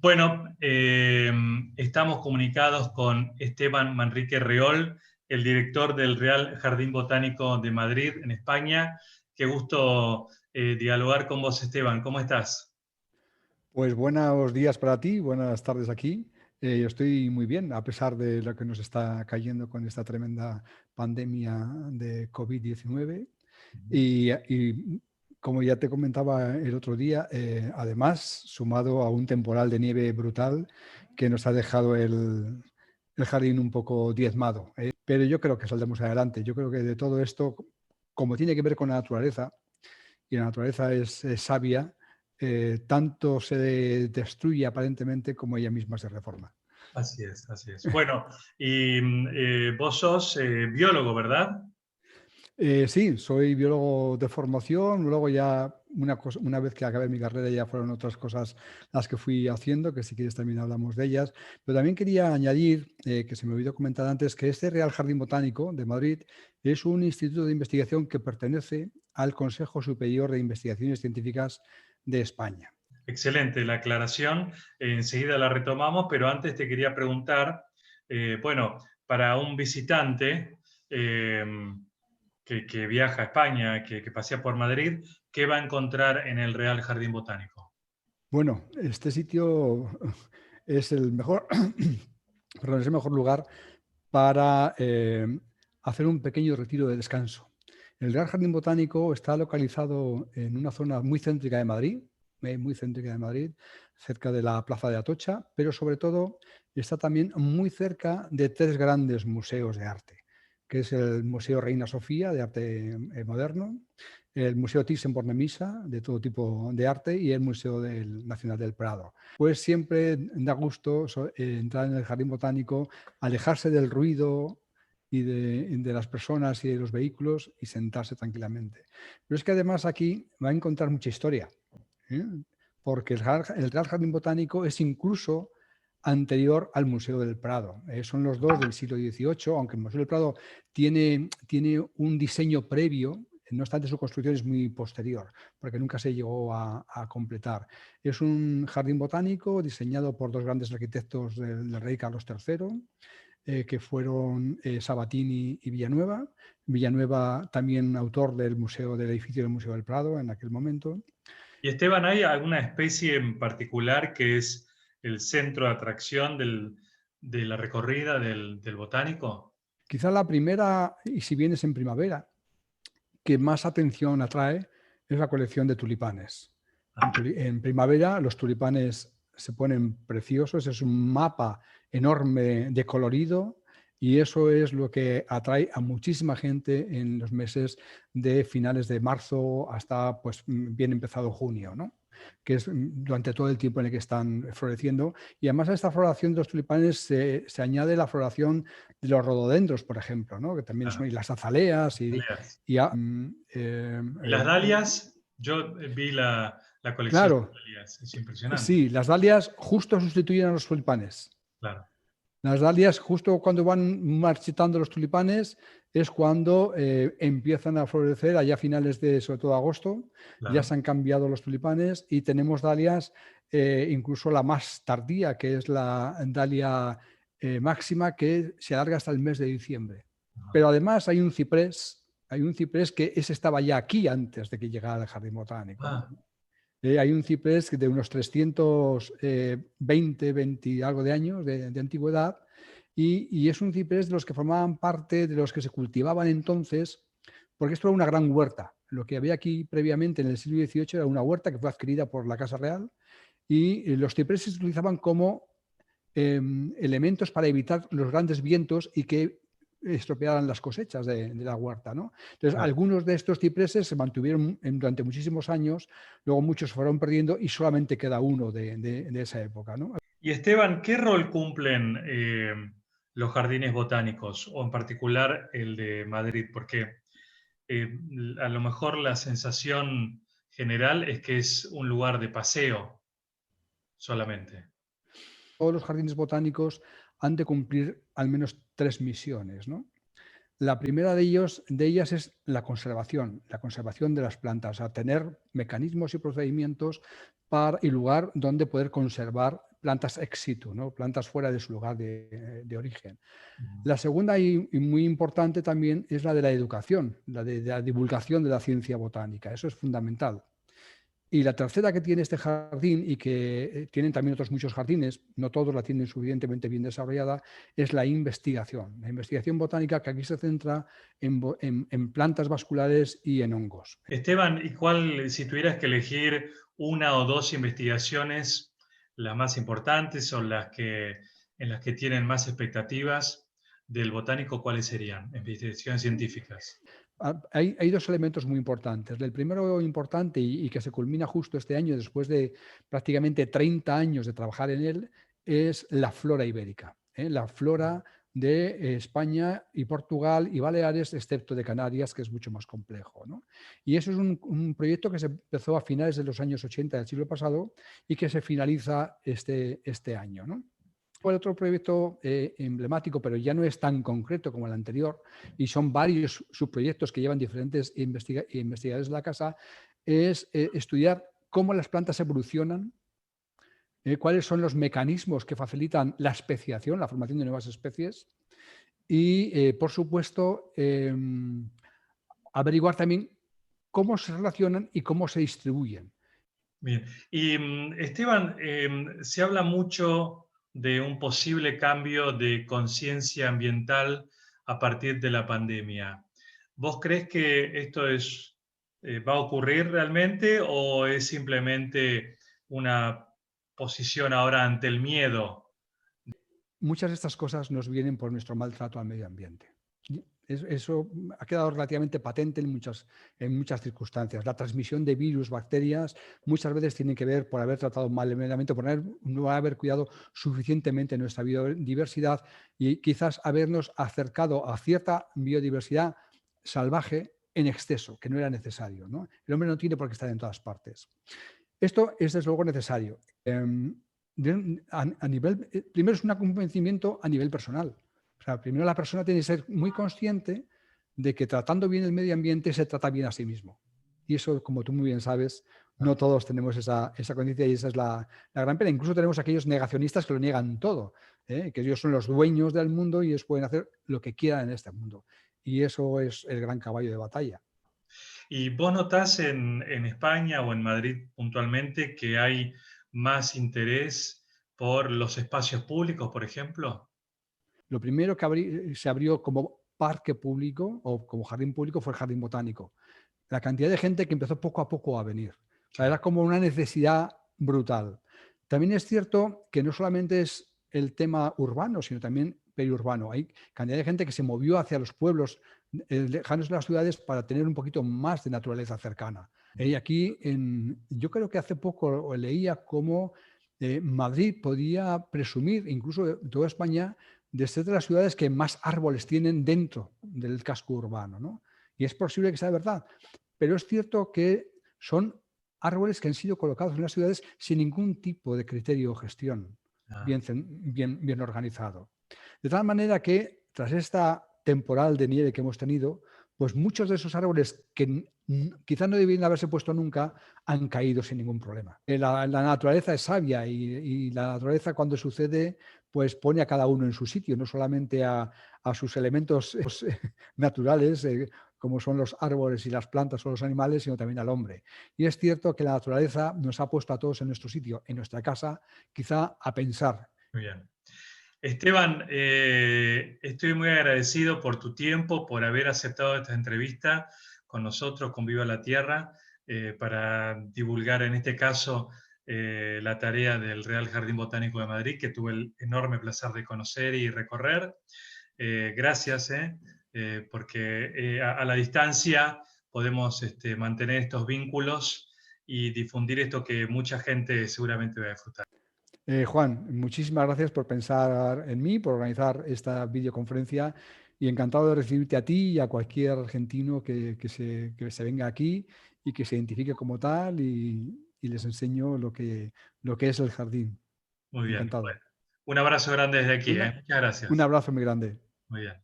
Bueno, estamos comunicados con Esteban Manrique Reol, el director del Real Jardín Botánico de Madrid, en España. Qué gusto dialogar con vos, Esteban. ¿Cómo estás? Pues buenos días para ti, buenas tardes aquí. Yo estoy muy bien, a pesar de lo que nos está cayendo con esta tremenda pandemia de COVID-19. Y como ya te comentaba el otro día, además, sumado a un temporal de nieve brutal que nos ha dejado el jardín un poco diezmado. Pero yo creo que saldremos adelante. Yo creo que de todo esto, como tiene que ver con la naturaleza, y la naturaleza es sabia, tanto se destruye aparentemente como ella misma se reforma. Así es, así es. Bueno, y vos sos biólogo, ¿verdad? Sí, soy biólogo de formación, luego ya una vez que acabé mi carrera ya fueron otras cosas las que fui haciendo, que si quieres también hablamos de ellas, pero también quería añadir, que se me olvidó comentar antes, que este Real Jardín Botánico de Madrid es un instituto de investigación que pertenece al Consejo Superior de Investigaciones Científicas de España. Excelente la aclaración. Enseguida la retomamos, pero antes te quería preguntar, bueno, para un visitante eh, que viaja a España, que pasea por Madrid, ¿qué va a encontrar en el Real Jardín Botánico? Bueno, este sitio es el mejor, perdón, es el mejor lugar para hacer un pequeño retiro de descanso. El Real Jardín Botánico está localizado en una zona muy céntrica de Madrid, muy céntrica de Madrid, cerca de la Plaza de Atocha, pero sobre todo está también muy cerca de tres grandes museos de arte, que es el Museo Reina Sofía de arte moderno, el Museo Thyssen-Bornemisza de todo tipo de arte y el Museo Nacional del Prado. Pues siempre da gusto entrar en el Jardín Botánico, alejarse del ruido y de las personas y de los vehículos y sentarse tranquilamente. Pero es que además aquí va a encontrar mucha historia, ¿eh? Porque el Real Jardín Botánico es incluso anterior al Museo del Prado. Son los dos del siglo XVIII, aunque el Museo del Prado tiene un diseño previo, no obstante su construcción es muy posterior, porque nunca se llegó a completar. Es un jardín botánico diseñado por dos grandes arquitectos del rey Carlos III, que fueron Sabatini y Villanueva. Villanueva también autor del edificio del Museo del Prado en aquel momento. Y Esteban, ¿hay alguna especie en particular que es el centro de atracción de la recorrida del botánico? Quizá la primera, y si vienes en primavera, que más atención atrae es la colección de tulipanes. En primavera los tulipanes se ponen preciosos, es un mapa enorme de colorido y eso es lo que atrae a muchísima gente en los meses de finales de marzo hasta pues bien empezado junio, ¿no? Que es durante todo el tiempo en el que están floreciendo. Y además a esta floración de los tulipanes se añade la floración de los rododendros, por ejemplo, ¿no? Que también son, Claro, y las azaleas dahlias. y ¿Y las dalias? Yo vi la colección de claro, dalias, es impresionante. sí, las dalias justo sustituyen a los tulipanes. Claro, Las dalias, justo cuando van marchitando los tulipanes, es cuando empiezan a florecer, allá a finales de, sobre todo agosto, ya claro. se han cambiado los tulipanes y tenemos dalias, incluso la más tardía, que es la dalia máxima, que se alarga hasta el mes de diciembre. Ajá. Pero además hay un ciprés que ese estaba ya aquí antes de que llegara al jardín botánico, ¿no? Ah, Hay un ciprés de unos 320, 20 y algo de años de antigüedad y es un ciprés de los que formaban parte de los que se cultivaban entonces, porque esto era una gran huerta. Lo que había aquí previamente en el siglo XVIII era una huerta que fue adquirida por la Casa Real y los cipreses se utilizaban como elementos para evitar los grandes vientos y que estropearan las cosechas de la huerta, ¿no? Entonces, claro. algunos de estos cipreses se mantuvieron durante muchísimos años, luego muchos se fueron perdiendo y solamente queda uno de esa época, ¿no? Y Esteban, ¿qué rol cumplen los jardines botánicos, o en particular el de Madrid? Porque eh, a lo mejor la sensación general es que es un lugar de paseo solamente. Todos los jardines botánicos han de cumplir al menos tres misiones, ¿no? La primera de ellas es la conservación de las plantas, o sea, tener mecanismos y procedimientos y lugar donde poder conservar plantas ex situ, ¿no? Plantas fuera de su lugar de origen. Ujú. La segunda y muy importante también es la de la educación, la de la divulgación de la ciencia botánica. Eso es fundamental. Y la tercera que tiene este jardín y que tienen también otros muchos jardines, no todos la tienen suficientemente bien desarrollada, es la investigación. La investigación botánica que aquí se centra en plantas vasculares y en hongos. Esteban, ¿y cuál, si tuvieras que elegir una o dos investigaciones, las más importantes o en las que tienen más expectativas del botánico, cuáles serían? Investigaciones científicas. Hay dos elementos muy importantes. El primero importante y que se culmina justo este año, después de prácticamente 30 años de trabajar en él, es la flora ibérica. La flora de España y Portugal y Baleares, excepto de Canarias, que es mucho más complejo, ¿no? Y eso es un proyecto que se empezó a finales de los años 80 del siglo pasado y que se finaliza este año, ¿no? Fue otro proyecto emblemático, pero ya no es tan concreto como el anterior, y son varios subproyectos que llevan diferentes investigadores de la casa, es estudiar cómo las plantas evolucionan, cuáles son los mecanismos que facilitan la especiación, la formación de nuevas especies, y, por supuesto, averiguar también cómo se relacionan y cómo se distribuyen. Bien. Y Esteban, se habla mucho de un posible cambio de conciencia ambiental a partir de la pandemia. ¿Vos crees que esto va a ocurrir realmente o es simplemente una posición ahora ante el miedo? Muchas de estas cosas nos vienen por nuestro maltrato al medio ambiente. Y eso ha quedado relativamente patente en muchas circunstancias. La transmisión de virus, bacterias, muchas veces tiene que ver por haber tratado mal el medio ambiente, por no haber cuidado suficientemente nuestra biodiversidad y quizás habernos acercado a cierta biodiversidad salvaje en exceso, que no era necesario, ¿no? El hombre no tiene por qué estar en todas partes. Esto es desde luego necesario. Primero es un convencimiento a nivel personal. O sea, primero la persona tiene que ser muy consciente de que tratando bien el medio ambiente se trata bien a sí mismo. Y eso, como tú muy bien sabes, no todos tenemos esa conciencia y esa es la gran pena. Incluso tenemos aquellos negacionistas que lo niegan todo, que ellos son los dueños del mundo y ellos pueden hacer lo que quieran en este mundo. Y eso es el gran caballo de batalla. ¿Y vos notás en España o en Madrid puntualmente que hay más interés por los espacios públicos, por ejemplo? Lo primero que se abrió como parque público o como jardín público fue el jardín botánico. La cantidad de gente que empezó poco a poco a venir. O sea, era Claro. como una necesidad brutal. También es cierto que no solamente es el tema urbano, sino también periurbano. Hay cantidad de gente que se movió hacia los pueblos lejanos de las ciudades para tener un poquito más de naturaleza cercana. Y aquí, yo creo que hace poco leía cómo Madrid podía presumir, incluso de toda España, de ser de las ciudades que más árboles tienen dentro del casco urbano, ¿no? Y es posible que sea verdad, pero es cierto que son árboles que han sido colocados en las ciudades sin ningún tipo de criterio o gestión Ah, bien organizado. De tal manera que tras esta temporal de nieve que hemos tenido, pues muchos de esos árboles que quizás no debían haberse puesto nunca han caído sin ningún problema. La naturaleza es sabia y la naturaleza cuando sucede pues pone a cada uno en su sitio, no solamente a sus elementos naturales, como son los árboles y las plantas o los animales, sino también al hombre. Y es cierto que la naturaleza nos ha puesto a todos en nuestro sitio, en nuestra casa, quizá a pensar. muy bien. Esteban, estoy muy agradecido por tu tiempo, por haber aceptado esta entrevista con nosotros, con Viva la Tierra, para divulgar en este caso la tarea del Real Jardín Botánico de Madrid, que tuve el enorme placer de conocer y recorrer. Gracias, porque a la distancia podemos mantener estos vínculos y difundir esto que mucha gente seguramente va a disfrutar. Juan, muchísimas gracias por pensar en mí, por organizar esta videoconferencia y encantado de recibirte a ti y a cualquier argentino que se venga aquí y que se identifique como tal y les enseño lo que es el jardín. Muy bien. Encantado. Bueno, un abrazo grande desde aquí, ¿eh? Una- Muchas un gracias. abrazo muy grande. Muy bien.